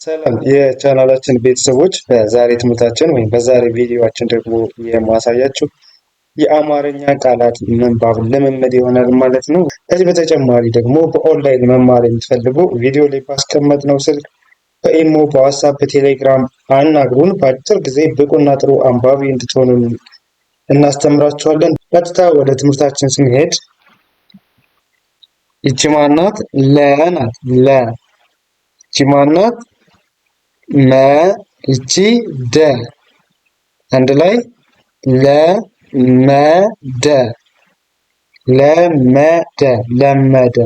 ሰላም የቻናላችን ቤተሰቦች፣ በዛሬ ትምህርታችን ወይም በዛሬ ቪዲዮአችን ደግሞ የማሳያችሁ የአማርኛ ቃላት ምንባብ ልምምድ ይሆናል ማለት ነው። ከዚህ በተጨማሪ ደግሞ በኦንላይን መማር የምትፈልጉ ቪዲዮ ላይ ባስቀመጥነው ስልክ በኢሞ፣ በዋትስአፕ፣ በቴሌግራም አናግሩን። በአጭር ጊዜ ብቁና ጥሩ አንባቢ እንድትሆኑ እናስተምራችኋለን። ቀጥታ ወደ ትምህርታችን ስንሄድ ይቺ ማናት? ለ ናት። ለ ይቺ ማናት? መ ይቺ ደ አንድ ላይ ለመደ ለመደ ለመደ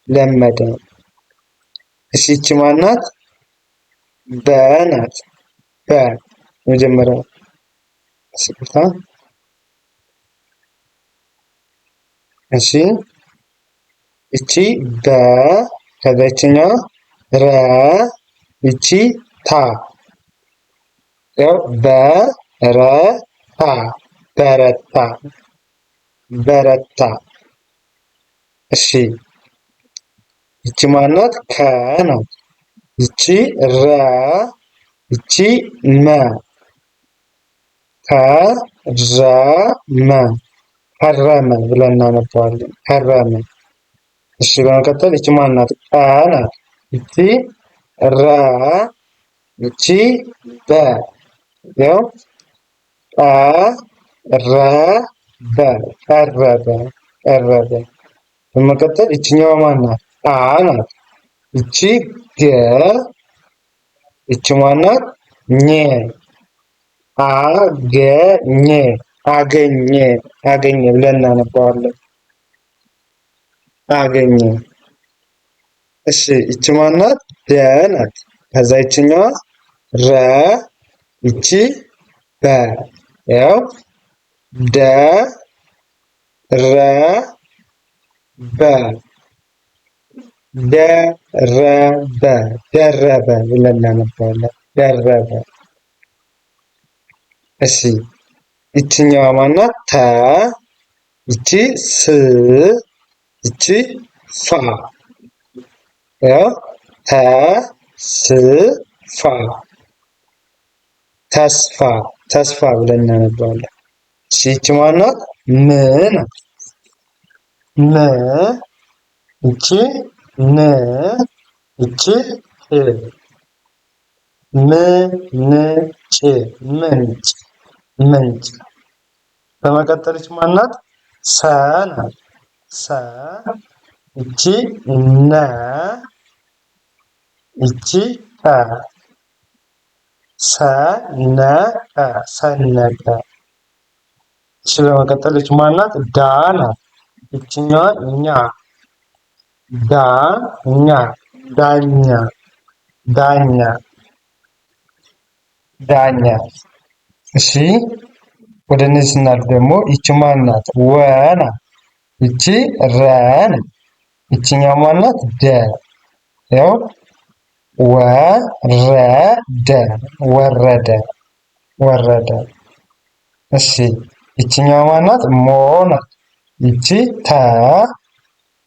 ለመደ። እሺ ይቺ ማናት? በ ናት። በ መጀመሪያ ስልታ። እሺ ይቺ በ ከዛ ይችኛዋ ረ ይቺ ታ ያው በረታ በረታ በረታ። እሺ ይቺ ማናት? ከ ናት። ይቺ ረ ይቺ መ ከረመ ከረመ ብለን እናነባዋለን። ከረመ። እሺ በመቀጠል ይቺ ማናት? ቀ ናት። ይቺ ረ ይቺ በ ያው ቀረበ ቀረበ ቀረበ። በመቀጠል ይችኛዋ ማናት? አ ናት። ይቺ ገ ይቺ ማናት? ኘ አገኘ አገኘ አገኘ ብለን እናነባዋለን። አገኘ። እሺ ይቺ ማናት? ደ ናት። ከዛ ይችኛዋ ረ ይቺ በ ያው ደ ረ በ ደረበ ደረበ ብለን እናነባዋለን። ደረበ። እሺ ይችኛዋ ማናት? ተ ይቺ ስ ይቺ ፋ ያው ተስፋ ተስፋ ተስፋ ብለን እናነባዋለን። እሺ ይቺ ማናት? ም ናት። ም ይቺ ን ይቺ ጭ ምንጭ ምንጭ ምንጭ። በመቀጠል ይቺ ማናት? ሰ ናት። ሰ ይቺ ነ ይቺ ቀ ሰነቀ ሰነቀ። እሺ በመቀጠል ይቺ ማናት? ዳ ናት። ይችኛዋ ኛ ዳኛ ዳኛ ዳኛ ዳኛ። እሺ ወደ እነዚህ ስናልፍ ደግሞ ይቺ ማናት? ወ ናት። ይቺ ረ ናት። ይችኛዋ ማናት? ደ ያው ወረደ ወረደ ወረደ። እሺ ይችኛዋ ማናት? ሞ ናት። ይቺ ተ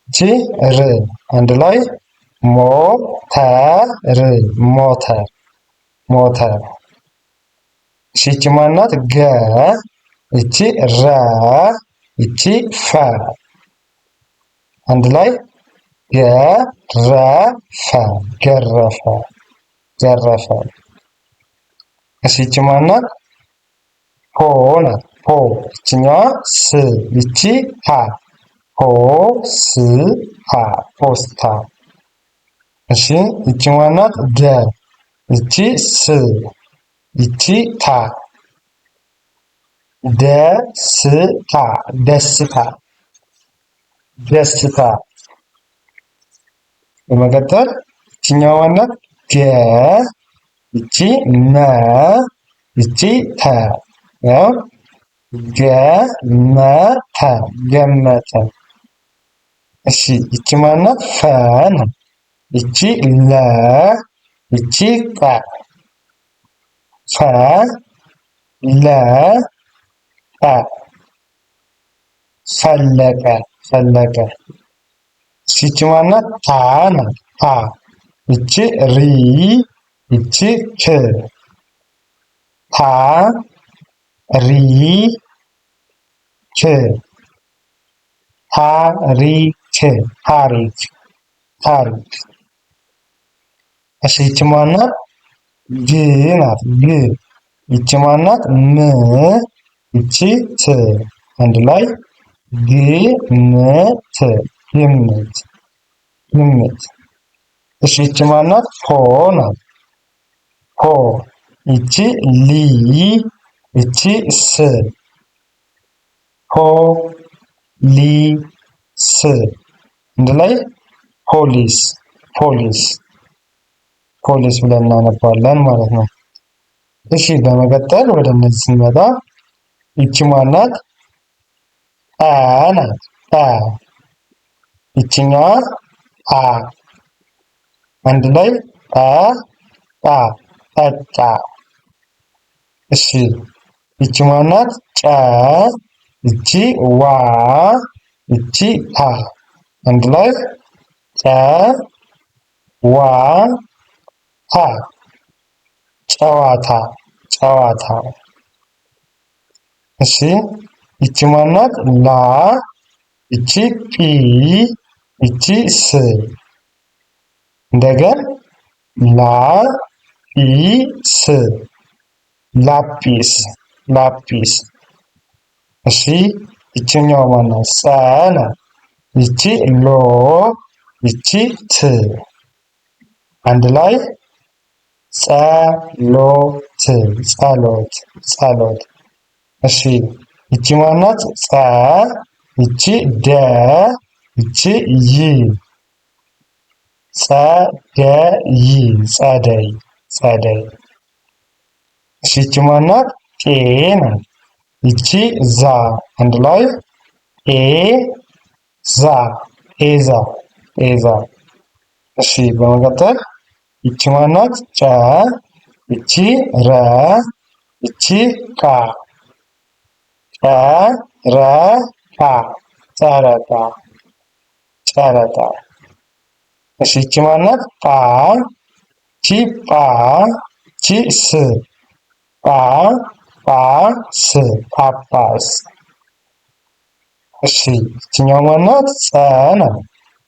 ይቺ ር አንድ ላይ ሞተር ሞተር ሞተር። እሺ ይቺ ማናት? ገ ይቺ ረ ይቺ ፈ አንድ ላይ ገረፈ ገረፈ ገረፈ። እሺ ይቺ ማናት? ፖ ናት። ፖ ይችኛዋ ስ ይቺ ሀ ፖስታ ፖስታ። እሺ ይቺ ማናት? ደ ይቺ ስ ይቺ ታ ደስታ ደስታ ደስታ። በመቀጠል ይችኛዋ ማናት? ገ ይቺ መ ይቺ ተ ያው ገመተ ገመተ። እሺ ይቺ ማናት? ፈ ናት። ይቺ ለ ይቺ ቀ ፈ ለ ቀ ፈለቀ ፈለቀ። ይቺ ማናት? ታ ናት። ታ ይቺ ሪ ይቺ ክ ታ ሪ ክ ታሪክ ታሪክ ታሪክ። እሺ ይቺ ማናት? ግ ናት ግ። ይቺ ማናት? ም ይቺ ት አንድ ላይ ግምት ግምት ግምት። እሺ ይቺ ማናት? ፖ ናት ፖ። ይቺ ሊ ይቺ ስ ፖሊስ አንድ ላይ ፖሊስ ፖሊስ ፖሊስ ብለን እናነባለን ማለት ነው። እሺ በመቀጠል ወደ እነዚህ ስንመጣ ይቺ ማናት? አ ናት አ። ይቺኛዋ አ አንድ ላይ ጠጣ ጠጣ። እሺ ይቺ ማናት? ጨ ይቺ ዋ ይቺ ታ አንድ ላይ ጨ ዋ ታ ጨዋታ ጨዋታ። እሺ ይቺ ማናት? ላ ይቺ ጲ ይቺ ስ እንደገና ላ ጲ ስ ላጲስ ላጲስ። እሺ ይቺኛው ማናት? ጸ ናት። ይቺ ሎ ይቺ ት አንድ ላይ ጸሎት ጸሎት ጸሎት። እሺ ይቺ ማናት? ጸ ይቺ ደ ይቺ ይ ጸደይ ጸደይ ጸደይ። እሺ ይቺ ማናት? ጤ ናት። ይቺ ዛ አንድ ላይ ዛ ኤዛ ኤዛ። እሺ በመቀጠል ይቺ ማናት? ጨ ይቺ ረ ይቺ ቃ ጨረቃ ጨረቃ ጨረቃ። እሺ ይቺ ማናት? ጳ ይቺ ጳ ይቺ ስ ጳ ጳ ስ ጳጳስ። እሺ ይቺኛው ማናት? ጸ ናት።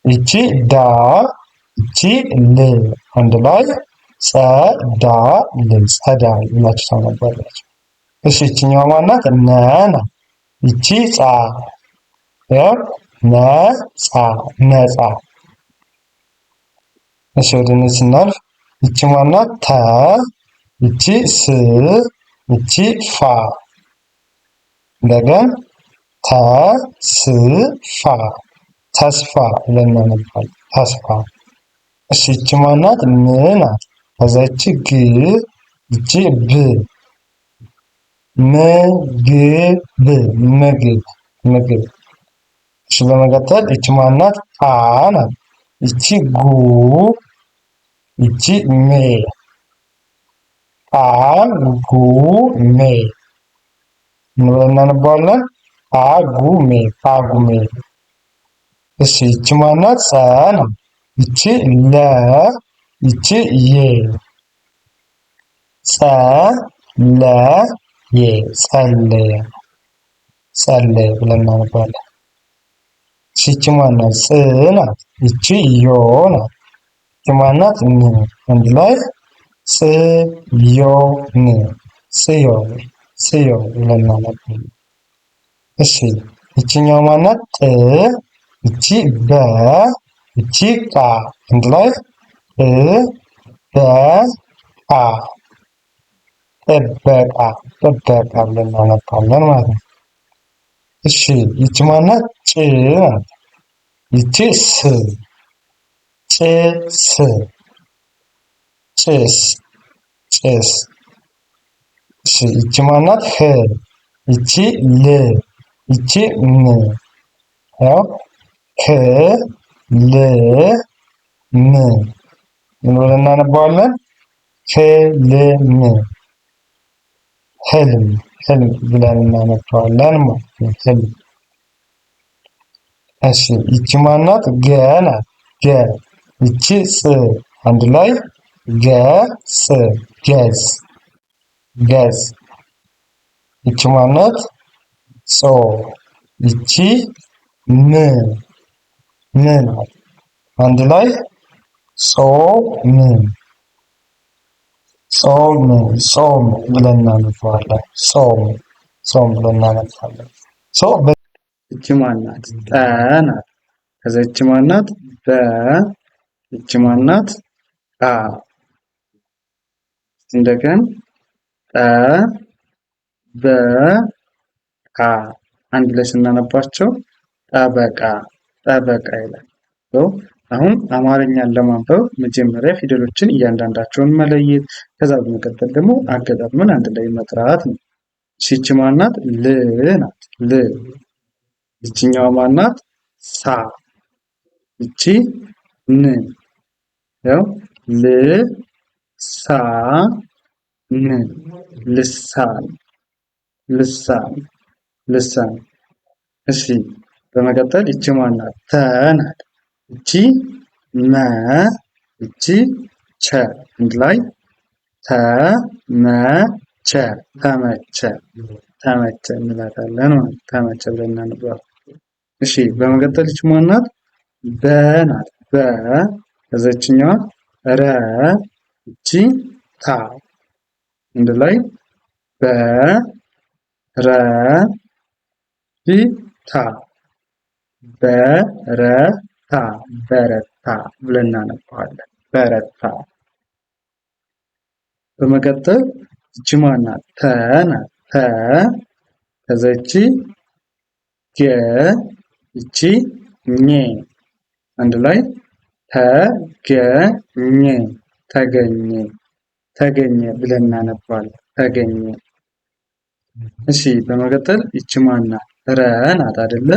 ይቺ ዳ ይቺ ል አንድ ላይ ጸዳል ጸዳል ብላችሁ ታነባላችሁ። እሺ ይቺኛው ማናት? ነ ናት። ይቺ ጻ ያው ነጻ ነጻ። እሺ ወደ እነዚህ ስናልፍ ይቺ ማናት? ተ ይቺ ስ ይቺ ፋ እንደገና ተስፋ ተስፋ ብለን እናነባለን ተስፋ። እሺ ይቺ ማናት? ም ናት። ከዛ ይቺ ግ ይቺ ብ ምግብ ምግብ ምግብ። እሺ በመቀጠል ይቺ ማናት? አ ናት። ይቺ ጉ ይቺ ሜ ጳጉሜ ብለን እናነባዋለን ጳጉሜ ጳጉሜ። እሺ ይቺ ማናት? ጸ ናት። ይቺ ለ ይቺ የ ጸለየ ጸለየ ጸለየ ብለን እናነባለን። እሺ ይቺ ማናት? ጽ ናት። ይቺ ዮ ናት። ይቺ ማናት? ን አንድ ላይ ጽዮን ጽዮን ጽዮን ብለን እናነባለን። እሺ ይቺኛው ማናት? ጥ ይቺ በ ይቺ ቃ አንድ ላይ በቃ ጥበቃ ጥበቃ ብለን እናነባለን ማለት ነው። እሺ ይቺ ማናት? ጭ ናት። ይቺ ስ ጭስ ጭስ ጭስ። እሺ ይቺ ማናት? ህ ይቺ ል ይቺ ም ያው ህ ል ም ምን ብለን እናነባዋለን? ህልም ህልም ህልም ብለን እናነባዋለን ማለት ነው። ህልም። እሺ ይቺ ማናት? ገ ናት። ገ ይቺ ጽ አንድ ላይ ገስ ገዝ ገዝ። ይቺ ማናት? ጾ። ይቺ ም ናት። አንድ ላይ ጾም ጾም ብለን እናነባዋለን። ጾም ብለን እናነባዋለን። ይቺ ማናት? ጠ ናት። ከዛ ይቺ ማናት? በ። ይቺ ማናት? አ። እንደገና ጠ በ አ አንድ ላይ ስናነባቸው ጠበቃ ይላል። አሁን አማርኛን ለማንበብ መጀመሪያ ፊደሎችን እያንዳንዳቸውን መለየት፣ ከዛ በመቀጠል ደግሞ አገጣጥመን አንድ ላይ መጥራት ነው። ይቺ ማናት? ል ናት። ል። ይቺኛዋ ማናት? ሳ። ይቺ ን። ያው ል ሳ ን ልሳን ልሳን። እሺ በመቀጠል ይቺ ማናት? ተ ናት። ይቺ መ። ይቺ ቸ። አንድ ላይ ተመቸ እንላታለን። ተመቸ ብለን እናነባለን። እሺ በመቀጠል ይቺ ማናት? በ ናት። በ። ከዛችኛዋ ረ። ይቺ ታ። አንድ ላይ በረታ በረታ ብለን እናነባዋለን። በረታ። በመቀጠል ይቺ ማናት? ተ ናት። ተ። ከዛ ይቺ ገ። ይቺ ኘ። አንድ ላይ ተገኘ ብለን እናነባዋለን። ተገኘ። እሺ በመቀጠል ይቺ ማናት? ረ ናት አይደለ?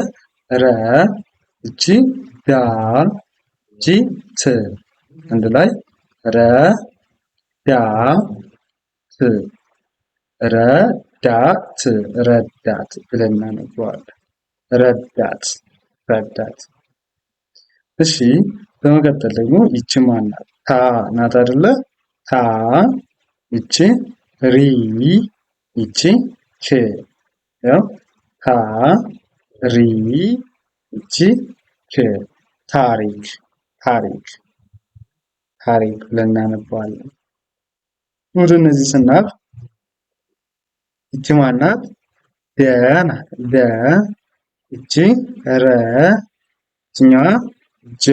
ረ። ይቺ ዳ። ይቺ ት። አንድ ላይ ረዳት ብለን እናነባዋለን። ረዳት። እሺ በመቀጠል ደግሞ ይቺ ማናት? ታ ናት አይደለ? ታ። ይቺ ሪ። ይቺ ክ። ያው ታ ሪ ይቺ ክ። ታሪክ ብለን እናነባዋለን። ወደ እነዚህ ስናልፍ ይቺ ማናት? ደ ናት። ደ። ይቺ ረ። ይችኛዋ ጃ።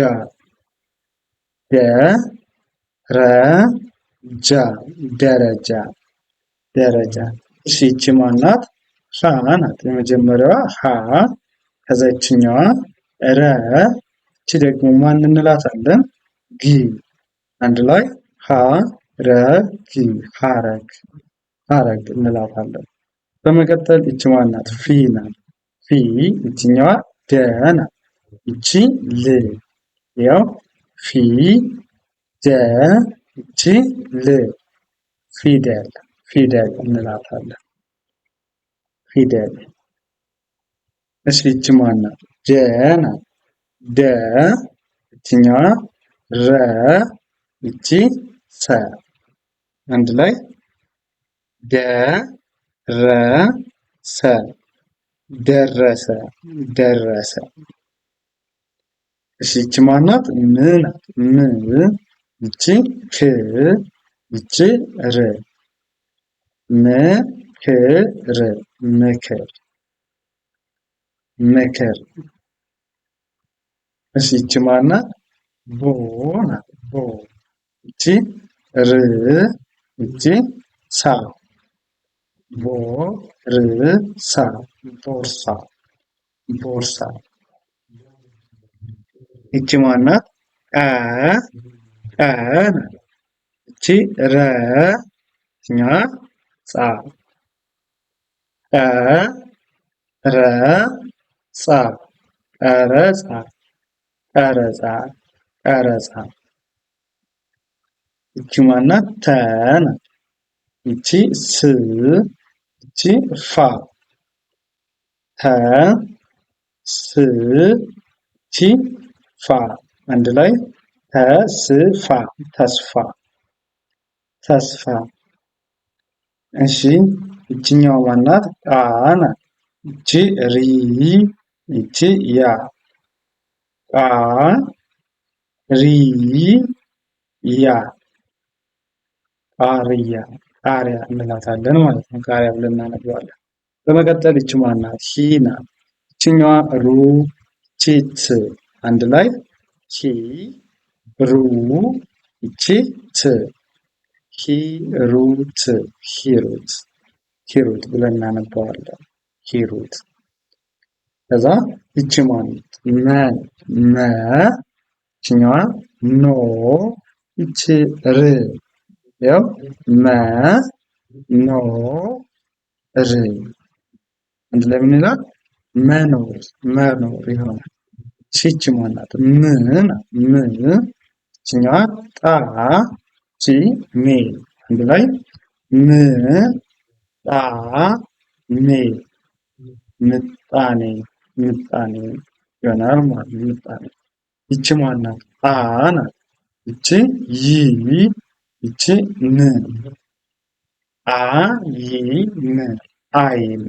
ደ ረ ጃ ደረጃ። እሺ ይቺ ማናት? ሀ ናት። የመጀመሪያዋ ሀ። ከዛ ይችኛዋ ረ። ይቺ ደግሞ ማን እንላታለን? ግ። አንድ ላይ ሀ ረ ግ ሀረግ እንላታለን። በመቀጠል ይቺ ማናት? ፊ ናት። ፊ። ይችኛዋ ደ ናት። ይቺ ል። ያው ፊ ደ። ይቺ ል። ፊደል እንላታለን። ፊደል። እሺ ይቺ ማናት? ደ ናት። ደ። ይችኛዋ ረ። ይቺ ሰ። አንድ ላይ ደረሰ። እሺ ይቺ ማናት? ም ናት። ም። ይቺ ክ። ይቺ ር። ምክር። እሺ ይቺ ማናት? ቦ ናት። ቦ። ይቺ ር። ይቺ ሳ። ቦርሳ። ይቺ ማናት? ቀ ናት። ይቺ ረ። ይችኛዋ ጻ። ቀረጻ። ይቺ ማናት? ተ ናት። ይቺ ስ። ይቺ ፋ። ስ። ይቺ ፋ። አንድ ላይ ተስፋ። ተስፋ። እሺ ይችኛዋ ማናት? ቃ ናት። ይቺ ሪ፣ ይቺ ያ። ቃ ሪ ያ ቃርያ ቃሪያ እንላታለን ማለት ነው። ቃሪያ ብለን እናነበዋለን። በመቀጠል ይቺ ማናት? ሂ ናት። ይችኛዋ ሩ፣ ይቺ ት አንድ ላይ ሂ ሩ፣ ይቺ ት ሂሩት ሂሩት ሂሩት ብለን እናነበዋለን። ሂሩት። ከዛ ይቺ ማናት? መ መ ይችኛዋ ኖ፣ ይቺ ር ያው መ ኖ ር አንድ ላይ ምን ይላል? መኖር መኖር ይሆናል። ይቺ ማናት? ም ናት። ም ይችኛዋ ጣ፣ ይቺ ሜ አንድ ላይ ም ጣ ሜ ምጣኔ ምጣኔ ይሆናል ማለት ነው። ምጣኔ። ይቺ ማናት? አ ናት። ይቺ ይ፣ ይቺ ን አ ይ ን አይን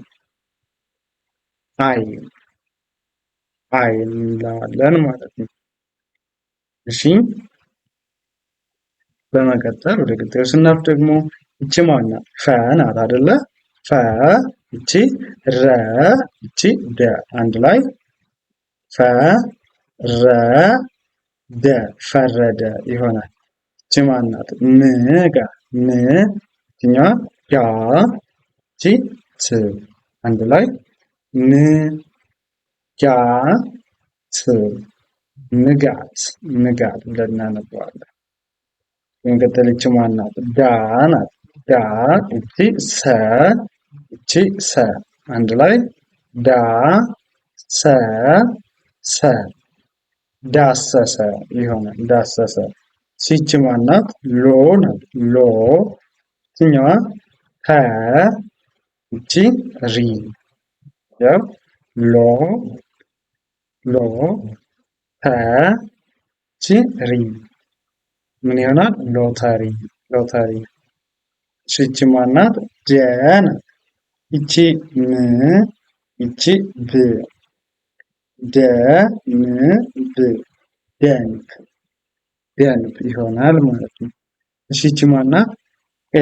አይን አይን እንላለን ማለት ነው። እሺ በመቀጠል ወደ ቀጣዩ ስናልፍ ደግሞ ይቺ ማናት? ፈ ናት አይደለ? ፈ ይቺ ረ፣ ይቺ ደ አንድ ላይ ፈ ረ ደ ፈረደ ይሆናል። ይቺ ማናት? ም ጋ ም ይችኛዋ ጋ፣ ይቺ ት አንድ ላይ ን ጋ ት ንጋት ንጋት ብለን እናነበዋለን። በመቀጠል ይቺ ማናት? ዳ ናት። ዳ ይቺ ሰ፣ ይቺ ሰ አንድ ላይ ዳ ሰ ሰ ዳሰሰ ይሆናል። ዳሰሰ። ይቺ ማናት? ሎ ናት። ሎ ይችኛዋ ፐ፣ ይቺ ሪ ያው ሎ ሎ ፐ ይቺ ሪ ምን ይሆናል? ሎተሪ ሎተሪ። ይቺ ማናት? ደ ናት። ይቺ ም፣ ይቺ ብ ደ ም ብ ደንብ ደንብ ይሆናል ማለት ነው። እሺ ይቺ ማናት? ቅ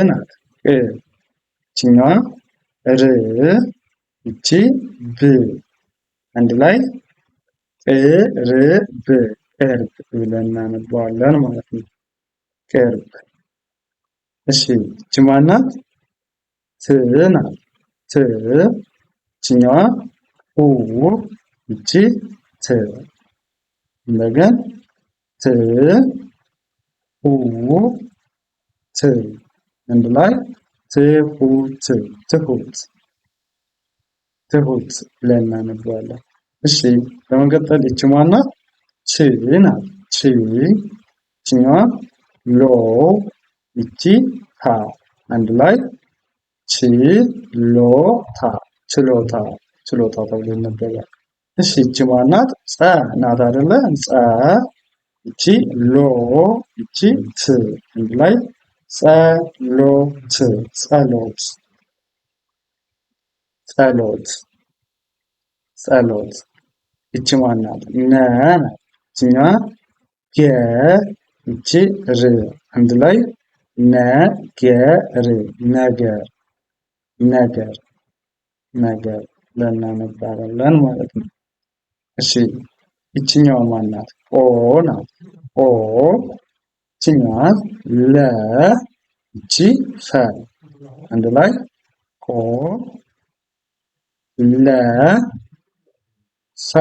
ናት። ቅ ይችኛዋ ር፣ ይቺ ብ አንድ ላይ ቅርብ ቅርብ ብለን እናነበዋለን ማለት ነው። ቅርብ። እሺ ይቺ ማናት? ት ናት። ት ይችኛዋ ሁ፣ ይቺ ት እንደገና ት ሁ ት አንድ ላይ ትሁት ትሁት ትሁት ብለን እናነበዋለን። እሺ በመቀጠል ይቺ ማናት? ች ናት። ች ይችኛዋ ሎ፣ ይቺ ታ አንድ ላይ ች ሎ ታ ችሎታ ችሎታ ተብሎ ይነበባል። እሺ ይቺ ማናት? ጸ ናት አይደለ? ጸ ይቺ ሎ፣ ይቺ ት አንድ ላይ ጸሎት ጸሎት ጸሎት ጸሎት። ይቺ ማናት? ነ ናት። ይችኛዋ ገ፣ ይቺ ር አንድ ላይ ነገር ነገር ነገር ነገር ብለን እናነባለን ማለት ነው። እሺ ይችኛዋ ማናት? ኦ ናት። ኦ ይችኛዋ ለ፣ ይቺ ፈ አንድ ላይ ኦ ለ ፈ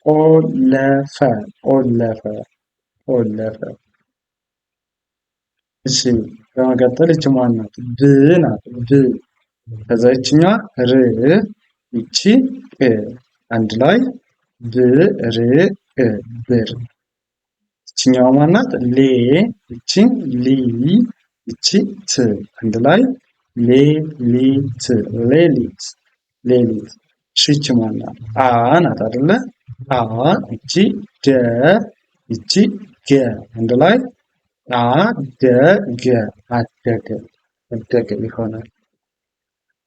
ኦለፈ ኦለፈ ኦለፈ። እሺ በመቀጠል ይቺ ማናት? ብ ናት። ብ ከዛ ይችኛዋ ር፣ ይቺ ቅ አንድ ላይ ብር ብር። ይችኛዋ ማናት? ሌ፣ ይቺ ሊ፣ ይቺ ት አንድ ላይ ሌሊት ሌሊት ሌሊት። ይቺ ማናት? አ ናት አይደለ? አ ይቺ ደ፣ ይቺ ገ አንድ ላይ አደገ አደገ አደገ ይሆናል።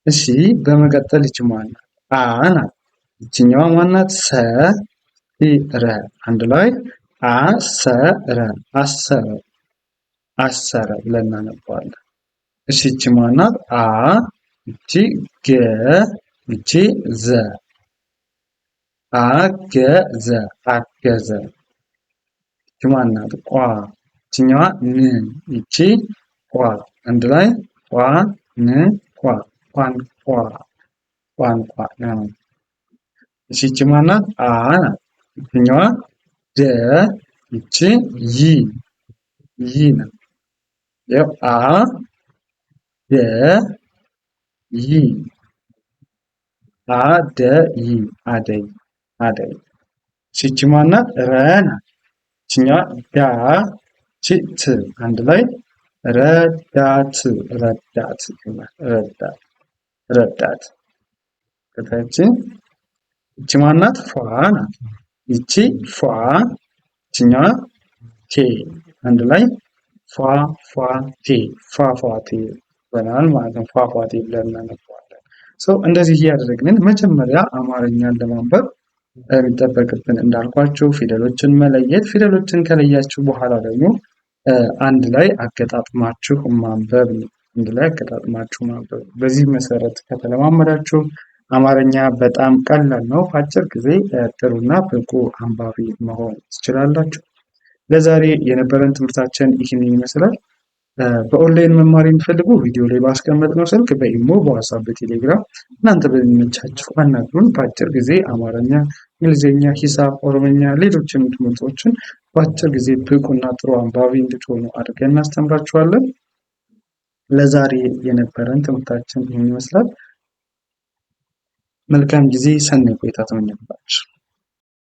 እሺ በመቀጠል ይች ማናት? አ ናት። ይችኛዋ ማናት? ሰ ረ አንድ ላይ አሰረ አሰረ አሰረ ብለን እናነባዋለን። እሺ ይቺ ማናት? አ ይቺ ገ ይቺ ዘ አገዘ አገዘ። ይቺ ማናት? ቋ ይችኛዋ ን ይቺ ቋ አንድ ላይ ቋ ን ቋ ቋንቋ ቋንቋ ነው። እሺ ይቺ ማናት? አ ናት። ይችኛዋ ደ ይቺ ይ ይ ነው። ያው አ ደ ይ አደይ አደይ አደይ። ይቺ ማናት? ረ ናት። ይችኛዋ ዳ ይቺ ት አንድ ላይ ረዳት ረዳት ረዳት ረዳት። ከታችን ይቺ ማናት? ፏ ናት። ይቺ ፏ ይችኛዋ ቴ አንድ ላይ ፏፏቴ ፏፏቴ ይሆናል ማለት ነው። ፏፏቴ ብለን እናነባዋለን። እንደዚህ እያደረግን መጀመሪያ አማርኛን ለማንበብ የሚጠበቅብን እንዳልኳችሁ ፊደሎችን መለየት፣ ፊደሎችን ከለያችሁ በኋላ ደግሞ አንድ ላይ አገጣጥማችሁ ማንበብ ነው። አንድ ላይ አገጣጥማችሁ ማንበብ። በዚህ መሰረት ከተለማመዳችሁ አማርኛ በጣም ቀላል ነው። በአጭር ጊዜ ጥሩና ብቁ አንባቢ መሆን ትችላላችሁ። ለዛሬ የነበረን ትምህርታችን ይህንን ይመስላል። በኦንላይን መማር የሚፈልጉ ቪዲዮ ላይ ባስቀመጥነው ስልክ በኢሞ፣ በዋትስአፕ፣ በቴሌግራም እናንተ በሚመቻችሁ አናግሩን። በአጭር ጊዜ አማርኛ፣ እንግሊዝኛ፣ ሂሳብ፣ ኦሮምኛ፣ ሌሎችም ትምህርቶችን በአጭር ጊዜ ብቁና ጥሩ አንባቢ እንድትሆኑ አድርገን እናስተምራችኋለን። ለዛሬ የነበረን ትምህርታችን ይህን ይመስላል። መልካም ጊዜ፣ ሰናይ ቆይታ ተመኘሁላችሁ።